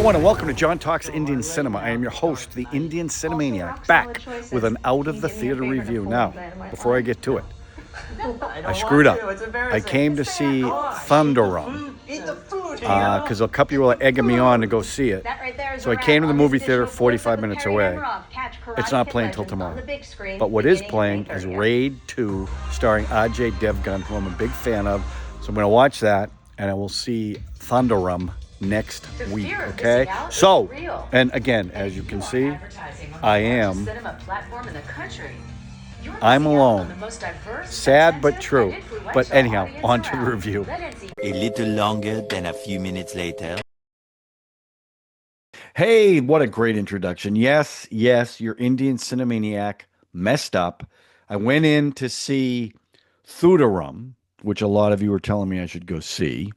everyone, and welcome to John Talks Indian Cinema. I am your host, the Indian Cine-MANIAC, back with an out-of-the-theater review. Now, before I get to it, I screwed up. I came to see Thunderum because a couple people are egging me on to go see it. So I came to the movie theater 45 minutes away. It's not playing till tomorrow. But what is playing is Raid 2, starring Ajay Devgn, who I'm a big fan of. So I'm going to watch that, and I will see Thunderum next week, okay? So, and again, as you can see, I'm alone. Sad but true. But anyhow, on to the review. A little longer than a few minutes later. Hey, what a great introduction. Yes, your Indian Cine-MANIAC messed up. I went in to see Thunderum, which a lot of you were telling me I should go see.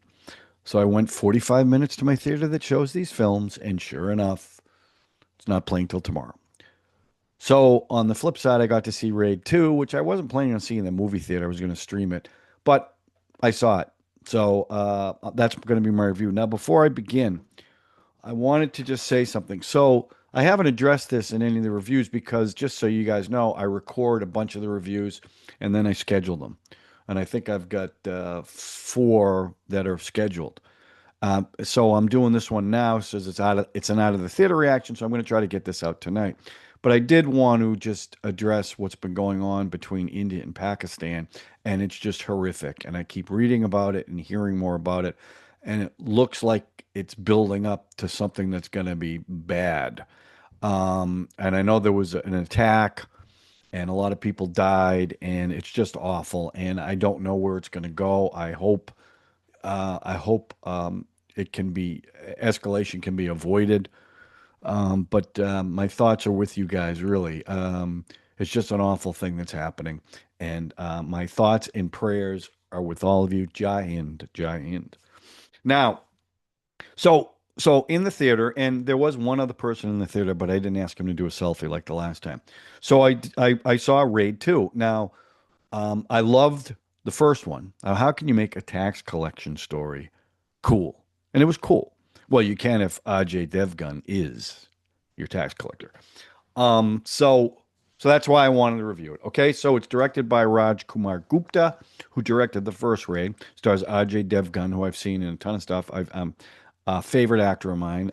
So I went 45 minutes to my theater that shows these films, and sure enough, it's not playing till tomorrow. So on the flip side, I got to see Raid 2, which I wasn't planning on seeing in the movie theater. I was going to stream it, but I saw it. So that's going to be my review. Now, before I begin, I wanted to just say something. So I haven't addressed this in any of the reviews because, just so you guys know, I record a bunch of the reviews and then I schedule them. And I think I've got 4 that are scheduled. So I'm doing this one now, so it's an out of the theater reaction. So I'm going to try to get this out tonight. But I did want to just address what's been going on between India and Pakistan, and it's just horrific. And I keep reading about it and hearing more about it, and it looks like it's building up to something that's going to be bad. And I know there was an attack and a lot of people died, and it's just awful. And I don't know where it's going to go. I hope it can be escalation can be avoided. But my thoughts are with you guys. Really, it's just an awful thing that's happening, and my thoughts and prayers are with all of you. Jai Hind, Jai Hind. Now, so in the theater, and there was one other person in the theater, but I didn't ask him to do a selfie like the last time. So I saw Raid 2. Now, I loved the first one. How can you make a tax collection story cool? And it was cool. Well, you can if Ajay Devgn is your tax collector. So that's why I wanted to review it. Okay, so it's directed by Raj Kumar Gupta, who directed the first Raid. Stars Ajay Devgn, who I've seen in a ton of stuff. I've favorite actor of mine.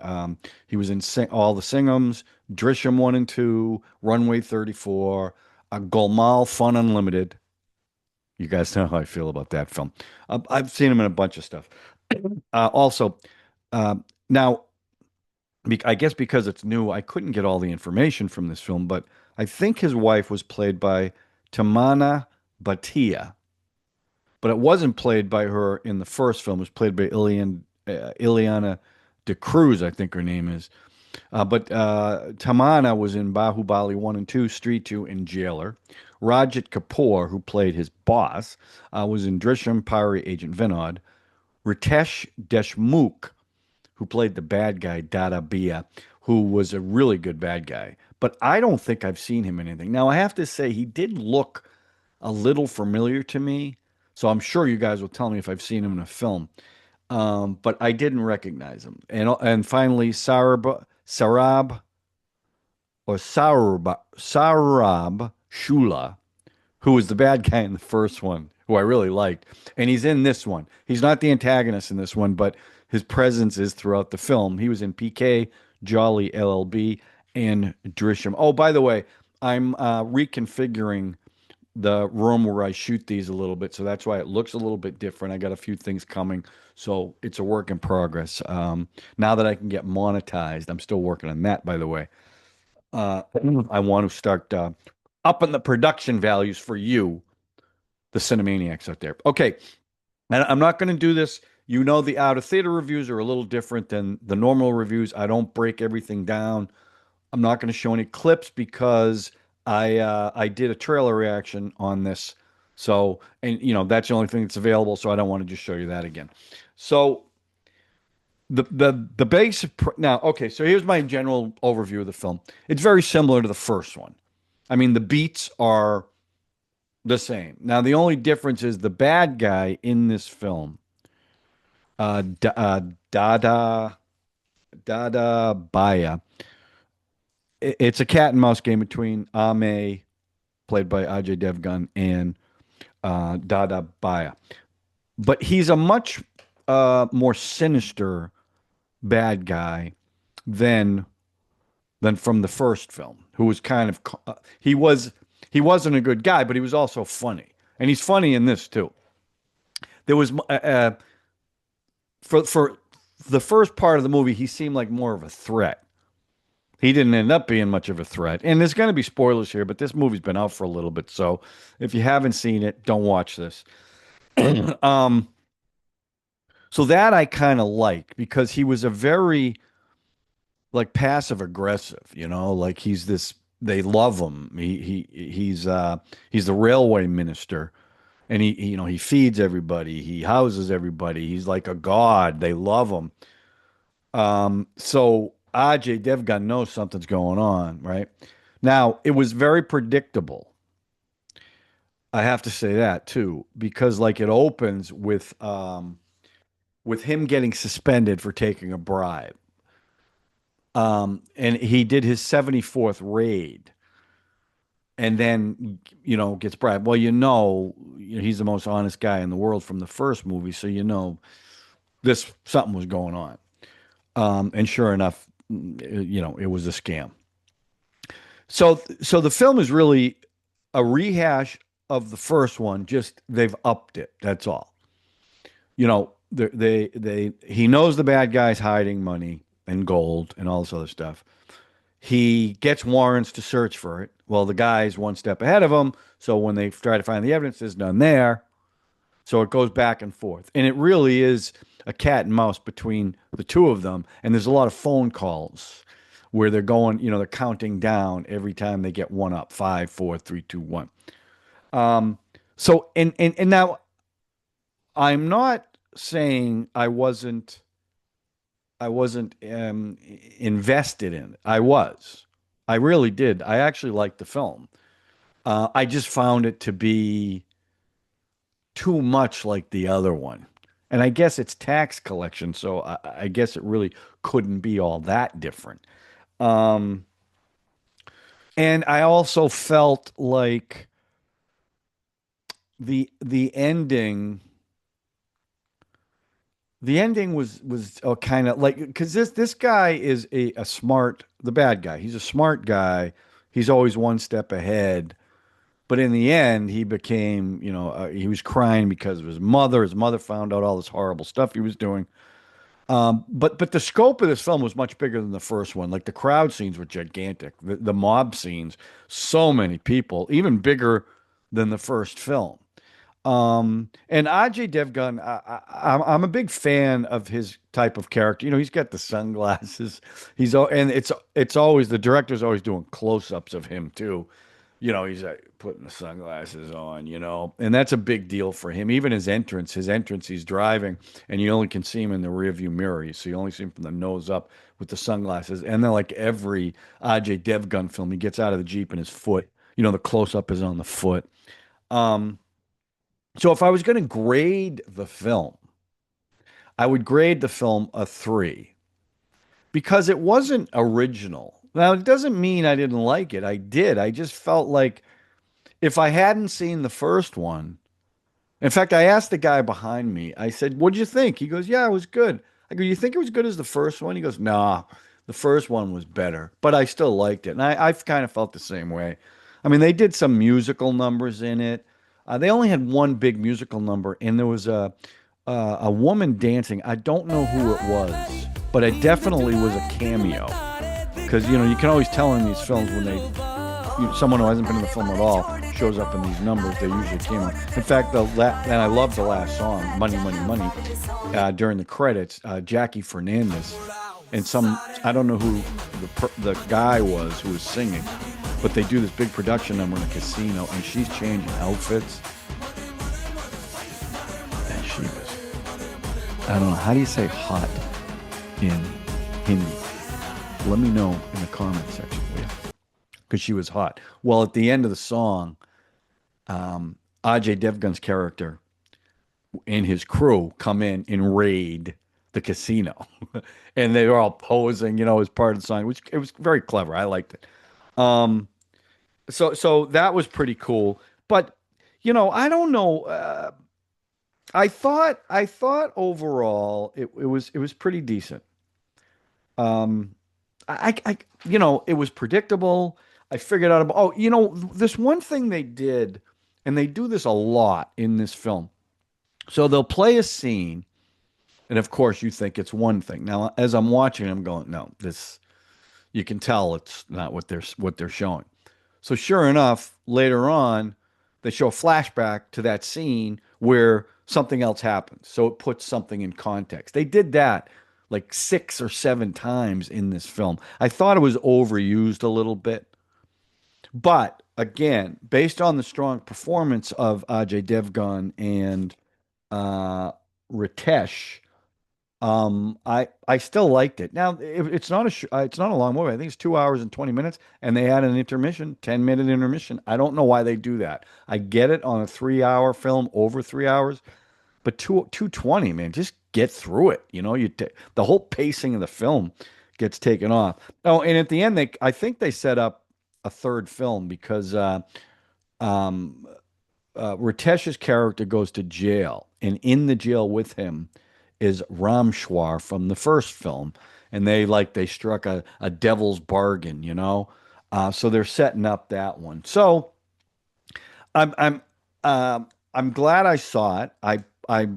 He was in all the Singhams, Drishyam 1 and 2, Runway 34, Golmaal Fun Unlimited. You guys know how I feel about that film. I've seen him in a bunch of stuff. Also, now, I guess because it's new, I couldn't get all the information from this film, but I think his wife was played by Tamannah Bhatia, but it wasn't played by her in the first film. It was played by Ileana de Cruz, I think her name is. But Tamannah was in Bahubali 1 and 2, Street 2, and Jailer. Rajat Kapoor, who played his boss, was in Drishyam, Pari, Agent Vinod. Riteish Deshmukh, who played the bad guy, Dada Bia, who was a really good bad guy. But I don't think I've seen him in anything. Now, I have to say, he did look a little familiar to me. So I'm sure you guys will tell me if I've seen him in a film. But I didn't recognize him. And finally, Saurabh Shula, who was the bad guy in the first one, who I really liked. And he's in this one. He's not the antagonist in this one, but his presence is throughout the film. He was in PK, Jolly LLB, and Drishyam. Oh, by the way, I'm reconfiguring the room where I shoot these a little bit, so that's why it looks a little bit different. I got a few things coming, so it's a work in progress. Now that I can get monetized, I'm still working on that, by the way. I want to start upping the production values for you, the Cinemaniacs out there. Okay, and I'm not going to do this. You know, the out of theater reviews are a little different than the normal reviews. I don't break everything down. I'm not going to show any clips because I did a trailer reaction on this. So, and you know, that's the only thing that's available. So I don't want to just show you that again. So the base now, okay, so here's my general overview of the film. It's very similar to the first one. I mean, the beats are the same. Now, the only difference is the bad guy in this film, Dada Dada Baya. It's a cat and mouse game between Amay, played by Ajay Devgn, and Dada Baya. But he's a much more sinister bad guy than from the first film, who was kind of he wasn't a good guy, but he was also funny, and he's funny in this too. There was for the first part of the movie, he seemed like more of a threat. He didn't end up being much of a threat. And there's going to be spoilers here, but this movie's been out for a little bit, so if you haven't seen it, don't watch this. um, so that I kind of like because he was a very like passive aggressive, like he's this they love him. He's the railway minister and he feeds everybody, he houses everybody. He's like a god. They love him. So Ajay Devgan knows something's going on, right? Now, it was very predictable. I have to say that too, because like it opens with him getting suspended for taking a bribe. And he did his 74th raid and then, gets bribed. Well, he's the most honest guy in the world from the first movie, so this something was going on. And sure enough, it was a scam. So the film is really a rehash of the first one, just they've upped it. That's all. He knows the bad guy's hiding money and gold and all this other stuff. He gets warrants to search for it. Well, the guy's one step ahead of him, so when they try to find the evidence, there's none there. So it goes back and forth. And it really is a cat and mouse between the two of them. And there's a lot of phone calls where they're going, they're counting down every time they get one up. 5, 4, 3, 2, 1. So and now I'm not saying I wasn't invested in it. I was. I really did. I actually liked the film. I just found it to be too much like the other one. And I guess it's tax collection, so I guess it really couldn't be all that different. Um, and I also felt like the ending was kind of like because this guy is a smart the bad guy. He's a smart guy. He's always one step ahead. But in the end, he became, he was crying because of his mother. His mother found out all this horrible stuff he was doing. But the scope of this film was much bigger than the first one. Like the crowd scenes were gigantic. The mob scenes, so many people, even bigger than the first film. And Ajay Devgan, I'm a big fan of his type of character. He's got the sunglasses. And it's always the director's always doing close-ups of him too. He's putting the sunglasses on, and that's a big deal for him. Even his entrance, he's driving and you only can see him in the rearview mirror. So you only see him from the nose up with the sunglasses. And then like every Ajay Devgan film, he gets out of the Jeep and his foot, the close-up is on the foot. Um, so if I was going to grade the film, I would grade the film a 3 because it wasn't original. Now, it doesn't mean I didn't like it. I did. I just felt like if I hadn't seen the first one, in fact, I asked the guy behind me, I said, "What'd you think?" He goes, "Yeah, it was good." I go, "You think it was good as the first one?" He goes, "Nah, the first one was better, but I still liked it." And I've kind of felt the same way. I mean, they did some musical numbers in it. They only had one big musical number, and there was a woman dancing. I don't know who it was, but it definitely was a cameo. Because you can always tell in these films when someone who hasn't been in the film at all shows up in these numbers, they usually cameo. In fact, and I love the last song, "Money, Money, Money." During the credits, Jackie Fernandez and I don't know who the guy was who was singing, but they do this big production number in a casino, and she's changing outfits, and she was, I don't know, how do you say hot in Hindi? Let me know in the comment section, will you? Because she was hot. Well, at the end of the song, Ajay Devgan's character and his crew come in and raid the casino, and they were all posing, as part of the song, which it was very clever. I liked it. Um, so that was pretty cool. But I don't know. I thought overall it was pretty decent. Um, it was predictable. I figured out about, this one thing they did, and they do this a lot in this film. So they'll play a scene, and of course you think it's one thing. Now, as I'm watching, I'm going, no, this, you can tell it's not what they're showing. So sure enough, later on, they show a flashback to that scene where something else happens. So it puts something in context. They did that like 6 or 7 times in this film. I thought it was overused a little bit. But again, based on the strong performance of Ajay Devgn and uh, Ritesh, I still liked it. Now it's not a long movie. I think it's 2 hours and 20 minutes, and they had an intermission, 10-minute intermission. I don't know why they do that. I get it on a 3 hour film, over 3 hours, but 220, man, just get through it. The whole pacing of the film gets taken off. Oh, and at the end, I think they set up a third film because um, Ritesh's character goes to jail, and in the jail with him is Rameshwar from the first film, and they struck a devil's bargain, so they're setting up that one. So I'm I'm glad I saw it. I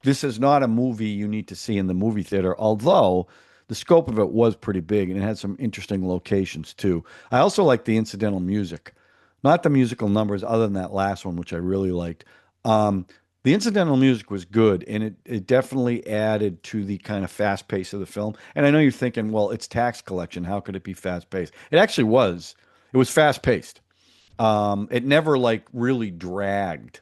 This is not a movie you need to see in the movie theater, although the scope of it was pretty big and it had some interesting locations too. I also like the incidental music, not the musical numbers, other than that last one, which I really liked. Um, the incidental music was good, and it definitely added to the kind of fast pace of the film. And I know you're thinking, well, it's tax collection. How could it be fast paced? It actually was. It was fast paced. It never like really dragged,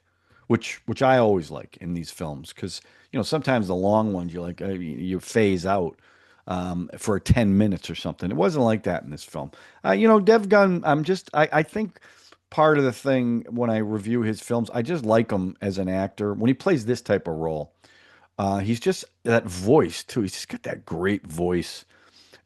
which I always like in these films because sometimes the long ones you like you phase out for 10 minutes or something. It wasn't like that in this film. Devgun. I think part of the thing when I review his films, I just like him as an actor when he plays this type of role. He's just that voice too. He's just got that great voice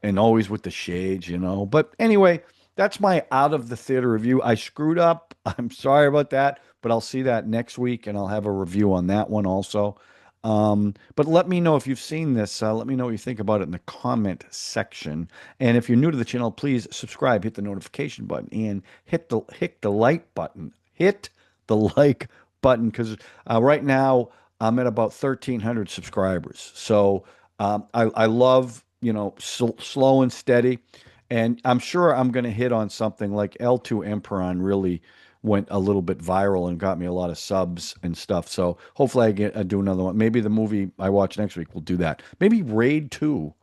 and always with the shades. But anyway, that's my out of the theater review. I screwed up. I'm sorry about that, but I'll see that next week and I'll have a review on that one also. But let me know if you've seen this. Let me know what you think about it in the comment section. And if you're new to the channel, please subscribe, hit the notification button, and hit the like button. Hit the like button because right now I'm at about 1,300 subscribers. So I love slow and steady, and I'm sure I'm going to hit on something like L2 Emperon really went a little bit viral and got me a lot of subs and stuff. So hopefully I do another one. Maybe the movie I watch next week will do that. Maybe Raid 2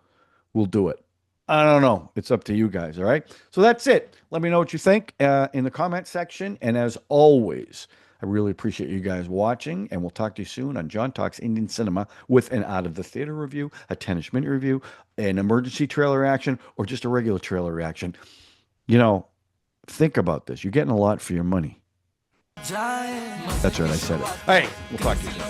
will do it. I don't know. It's up to you guys. All right. So that's it. Let me know what you think in the comment section. And as always, I really appreciate you guys watching, and we'll talk to you soon on John Talks Indian Cinema with an out of the theater review, a 10-ish minute review, an emergency trailer reaction, or just a regular trailer reaction. Think about this. You're getting a lot for your money. That's right. I said it. Hey, we'll talk to you soon.